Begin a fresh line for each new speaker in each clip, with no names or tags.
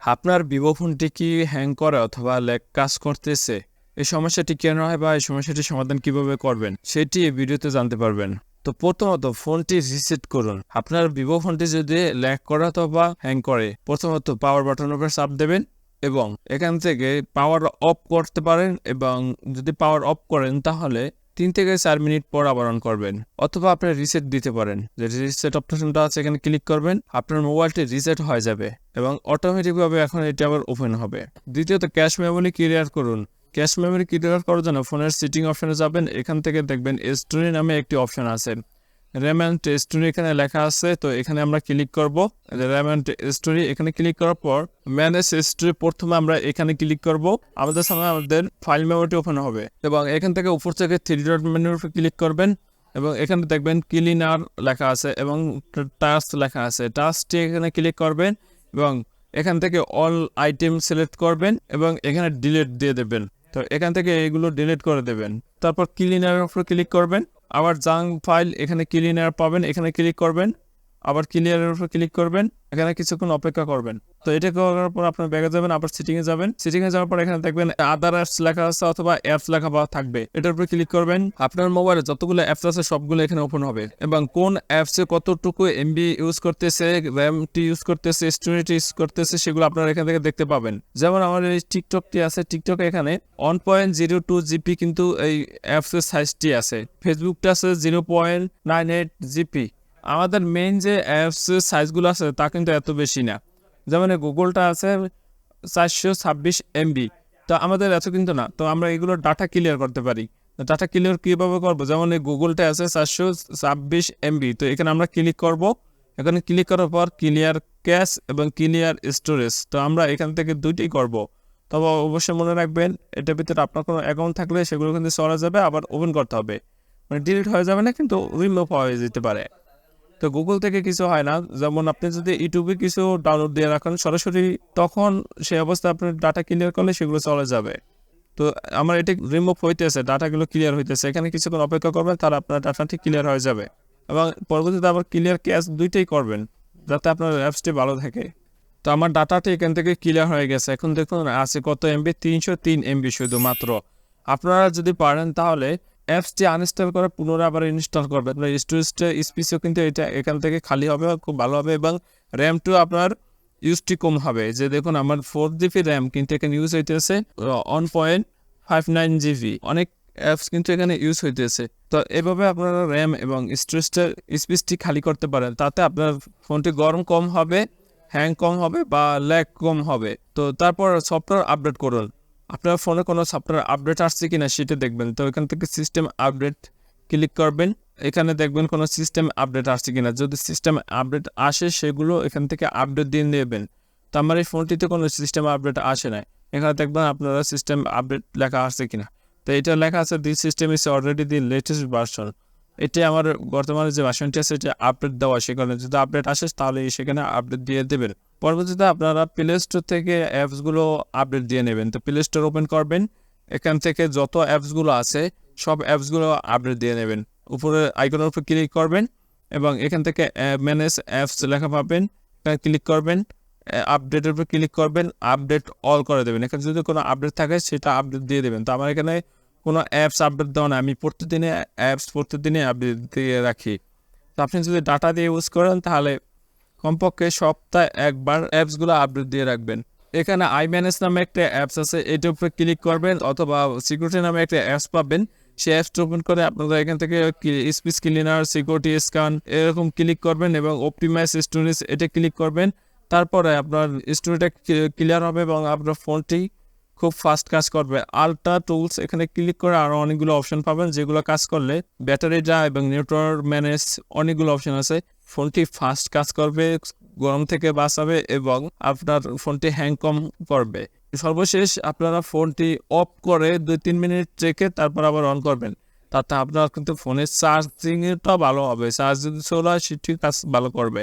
আপনার ভিভো ফোনটি কি হ্যাং করে অথবা ল্যাগ কাজ করতেছে? এই সমস্যাটি কেন হয় বা এই সমস্যাটির সমাধান কিভাবে করবেন সেটি এই ভিডিওতে জানতে পারবেন। তো প্রথমত ফোনটি রিসেট করুন। আপনার ভিভো ফোনটি যদি ল্যাগ করে অথবা হ্যাং করে, প্রথমত পাওয়ার বাটনের উপর চাপ দেবেন এবং এখান থেকে পাওয়ার অফ করতে পারেন, এবং যদি পাওয়ার অফ করেন তাহলে 3 থেকে 4 মিনিট পর আবার অন করবেন, অথবা আপনি রিসেট দিতে পারেন। যে রিসেট অপশনটা আছে এখানে ক্লিক করবেন, আপনার মোবাইলটি রিসেট হয়ে যাবে এবং অটোমেটিকভাবে এখন এটি আবার ওপেন হবে। দ্বিতীয়ত ক্যাশ মেমোরি ক্লিয়ার করুন। ক্যাশ মেমোরি ক্লিয়ার করার জন্য ফোনের সেটিং অপশনে যাবেন, এখান থেকে দেখবেন স্টোরি নামে একটি অপশন আছে, র্যাম অ্যান্ড স্টোরি এখানে লেখা আছে। তো এখানে আমরা ক্লিক করব র্যাম অ্যান্ড স্টোরি, এখানে ক্লিক করার পর ম্যানেজ স্টোরি প্রথমে আমরা এখানে ক্লিক করব। আমাদের সামনে আমাদের ফাইল মেমোরিটি ওপেন হবে এবং এখান থেকে উপর থেকে 3 ডট মেনুর উপর ক্লিক করবেন এবং এখানে দেখবেন ক্লিনার লেখা আছে এবং টাস্ক লেখা আছে। টাস্কটি এখানে ক্লিক করবেন এবং এখান থেকে অল আইটেম সিলেক্ট করবেন এবং এখানে ডিলিট দিয়ে দেবেন। তো এখান থেকে এগুলো ডিলিট করে দেবেন। তারপর ক্লিনারের উপর ক্লিক করবেন, আবার জাঙ্ক ফাইল এখানে ক্লিনার পাবেন, এখানে ক্লিক করবেন, আবার ক্লিয়ারের উপর ক্লিক করবেন, এখানে কিছুক্ষণ অপেক্ষা করবেন। তো এটা করার পর আপনার ব্যাগে যাবেন, আবার সেটিংয়ে যাবেন। সেটিংয়ে যাওয়ার পর এখানে দেখবেন আদার অ্যাপস লেখা আছে অথবা অ্যাপস লেখা থাকবে, এটার উপর ক্লিক করবেন। আপনার মোবাইলে যতগুলো অ্যাপস আছে সবগুলো এখানে ওপেন হবে এবং কোন অ্যাপসে কতটুকু এমবি ইউজ করতেছে, র্যামটি ইউজ করতেছে, স্টোরেজটি ইউজ করতেছে, সেগুলো আপনারা এখান থেকে দেখতে পাবেন। যেমন আমার এই টিকটকটি আছে, টিকটক এখানে 1.02 জিবি কিন্তু এই অ্যাপসের সাইজটি আছে। ফেসবুকটা আছে 0.98 জিবি। আমাদের মেইন যে অ্যাপস সাইজগুলো আছে তা কিন্তু এত বেশি না। যেমন গুগলটা আছে 426 এমবি, তো আমাদের এত কিন্তু না। তো আমরা এগুলো ডাটা ক্লিয়ার করতে পারি। ডাটা ক্লিয়ার কীভাবে করবো? যেমন এই গুগলটা আছে 426 এমবি, তো এখানে আমরা ক্লিক করব। এখানে ক্লিক করার পর ক্লিয়ার ক্যাশ এবং ক্লিয়ার স্টোরেজ, তো আমরা এখান থেকে দুইটাই করব। তবে অবশ্যই মনে রাখবেন এটার ভিতরে আপনার কোনো অ্যাকাউন্ট থাকলে সেগুলো কিন্তু চলা যাবে, আবার ওপেন করতে হবে, মানে ডিলিট হয়ে যাবে না, কিন্তু রিমুভ হয়ে যেতে পারে। তো গুগল থেকে কিছু হয় না। যেমন আপনি যদি ইউটিউবে কিছু ডাউনলোড দিয়ে রাখেন সরাসরি, তখন সেই অবস্থায় আপনার ডাটা ক্লিয়ার করলে সেগুলো চলে যাবে। তো আমার এটি রিমুভ হইতেছে, ডাটাগুলো ক্লিয়ার হইতেছে, এখানে কিছুক্ষণ অপেক্ষা করবেন, তার আপনার ডাটাটি ক্লিয়ার হয়ে যাবে এবং পরবর্তীতে আবার ক্লিয়ার ক্যাশ দুইটাই করবেন যাতে আপনার অ্যাপসটি ভালো থাকে। তো আমার ডাটাটি এখান থেকে ক্লিয়ার হয়ে গেছে। এখন দেখুন আছে কত এমবি, 303 এমবি শুধুমাত্র। আপনারা যদি পারেন তাহলে অ্যাপসটি আনইনস্টল করে পুনরায় আবার ইনস্টল করবেন। স্টোরেজটা স্পেসও কিন্তু এটা এখান থেকে খালি হবে, খুব ভালো হবে এবং র্যামটিও আপনার ইউজটি কম হবে। যে দেখুন আমার 4 জিবি র্যাম কিন্তু এখানে ইউজ হইতেছে 1.59 জিবি। অনেক অ্যাপস কিন্তু এখানে ইউজ হইতেছে। তো এভাবে আপনারা র্যাম এবং স্টোরেজটা স্পেসটি খালি করতে পারেন, তাতে আপনার ফোনটি গরম কম হবে, হ্যাং কম হবে বা ল্যাগ কম হবে। তো তারপর সফটওয়্যার আপডেট করুন। আপনার ফোনে কোনো সফটওয়্যার আপডেট আসছে কিনা সেটা দেখবেন। তো এখান থেকে সিস্টেম আপডেট ক্লিক করবেন, এখানে দেখবেন কোনো সিস্টেম আপডেট আসছে কিনা। যদি সিস্টেম আপডেট আসে সেগুলো এখান থেকে আপডেট দিয়ে নেবেন। তো আমার এই ফোনটিতে কোনো সিস্টেম আপডেট আসে না, এখানে দেখবেন আপনারা সিস্টেম আপডেট লেখা আসছে কিনা। তো এটা লেখা আছে this system is already the latest version. এটি আমার বর্তমানে যে ভার্সনটি আছে এটা আপডেট দেওয়া, সেখানে যদি আপডেট আসে তাহলে সেখানে আপডেট দিয়ে দেবেন। পরবর্তীতে আপনারা প্লে স্টোর থেকে অ্যাপসগুলো আপডেট দিয়ে নেবেন। তো প্লে স্টোর ওপেন করবেন, এখান থেকে যত অ্যাপসগুলো আছে সব অ্যাপসগুলো আপডেট দিয়ে নেবেন। উপরে আইকনের উপর ক্লিক করবেন এবং এখান থেকে ম্যানেজ অ্যাপস লেখা পাবেন, এখানে ক্লিক করবেন, আপডেটের উপর ক্লিক করবেন, আপডেট অল করে দেবেন। এখানে যদি কোনো আপডেট থাকে সেটা আপডেট দিয়ে দেবেন। তো আমার এখানে কোনো অ্যাপস আপডেট দেওয়া না, আমি প্রতিদিনে আপডেট দিয়ে রাখি। তো আপনি যদি ডাটা দিয়ে ইউজ করেন তাহলে কমপক্ষে সপ্তাহে একবার অ্যাপসগুলো আপডেট দিয়ে রাখবেন। এখানে আই ম্যানেজ নামে একটা অ্যাপস আছে, এটার উপরে ক্লিক করবেন, অথবা সিকিউরিটি নামে একটা অ্যাপস পাবেন, সেই অ্যাপসটা ওপেন করে আপনারা এখান থেকে স্পেস ক্লিনার, সিকিউরিটি স্ক্যান এরকম ক্লিক করবেন এবং অপটিমাইজ স্টোরেজ এটা ক্লিক করবেন। তারপরে আপনার স্টোরেজটা ক্লিয়ার হবে এবং আপনার ফোনটি খুব ফাস্ট কাজ করবে। আলট্রা টুলস এখানে ক্লিক করে আরও অনেকগুলো অপশন পাবেন, যেগুলো কাজ করলে ব্যাটারি ড্রা এবং নেটওয়ার্ক ম্যানেজ অনেকগুলো অপশন আছে। ফোনটি ফাস্ট কাজ করবে, গরম থেকে বাঁচাবে এবং আপনার ফোনটি হ্যাং কম করবে। সর্বশেষ আপনারা ফোনটি অফ করে 2-3 মিনিট রেখে তারপর আবার অন করবেন, তাতে আপনার কিন্তু ফোনের চার্জিংটা ভালো হবে। চার্জ যদি চলে হয় সেটি কাজ ভালো করবে।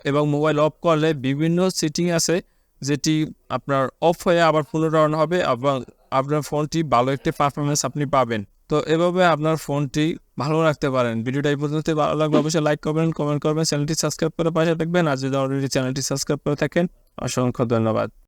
এবং মোবাইল অফ করলে বিভিন্ন সেটিং আছে যেটি আপনার অফ হয়ে আবার পুনরায় অন হবে এবং আপনার ফোনটি ভালো একটি পারফরমেন্স আপনি পাবেন। তো এভাবে আপনার ফোনটি ভালো রাখতে পারেন। ভিডিওটা এই পর্যন্ত ভালো লাগলে অবশ্যই লাইক করবেন, কমেন্ট করবেন, চ্যানেলটি সাবস্ক্রাইব করে পাশে থাকবেন। আর যদি অলরেডি চ্যানেলটি সাবস্ক্রাইব করে থাকেন অসংখ্য ধন্যবাদ।